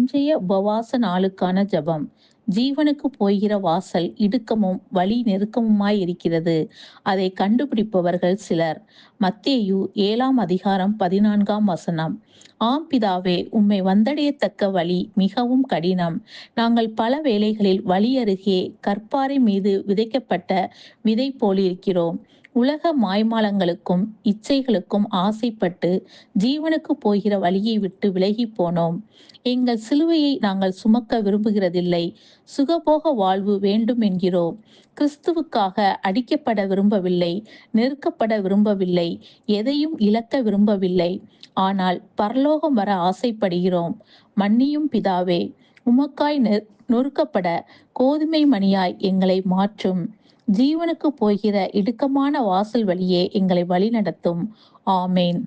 இன்றைய உபவாச நாளுக்கான ஜெபம். ஜீவனுக்கு போகிற வாசல் இடுக்கமும் வழி நெருக்கமுமாய் இருக்கிறது. அதை கண்டுபிடிப்பவர்கள் சிலர். மத்தேயு 7 அதிகாரம் 14 வசனம். ஆம் பிதாவே, உம்மை வந்தடையத்தக்க வழி மிகவும் கடினம். நாங்கள் பல வேளைகளில் வழி அருகே கற்பாறை மீது விதைக்கப்பட்ட விதை போலிருக்கிறோம். உலக மாய்மாலங்களுக்கும் இச்சைகளுக்கும் ஆசைப்பட்டு ஜீவனுக்கு போகிற வழியை விட்டு விலகி போனோம். எங்கள் சிலுவையை நாங்கள் சுமக்க விரும்புகிறதில்லை. சுகபோக வாழ்வு வேண்டும் என்கிறோம். கிறிஸ்துவுக்காக அடிக்கப்பட விரும்பவில்லை, நெருக்கப்பட விரும்பவில்லை, எதையும் இழக்க விரும்பவில்லை. ஆனால் பரலோகம் வர ஆசைப்படுகிறோம். மன்னியும் பிதாவே, உமக்காய் நொறுக்கப்பட கோதுமை மணியாய் எங்களை மாற்றும். ஜீவனுக்கு போகிற இடுக்கமான வாசல் வழியே எங்களை வழிநடத்தும். ஆமேன்.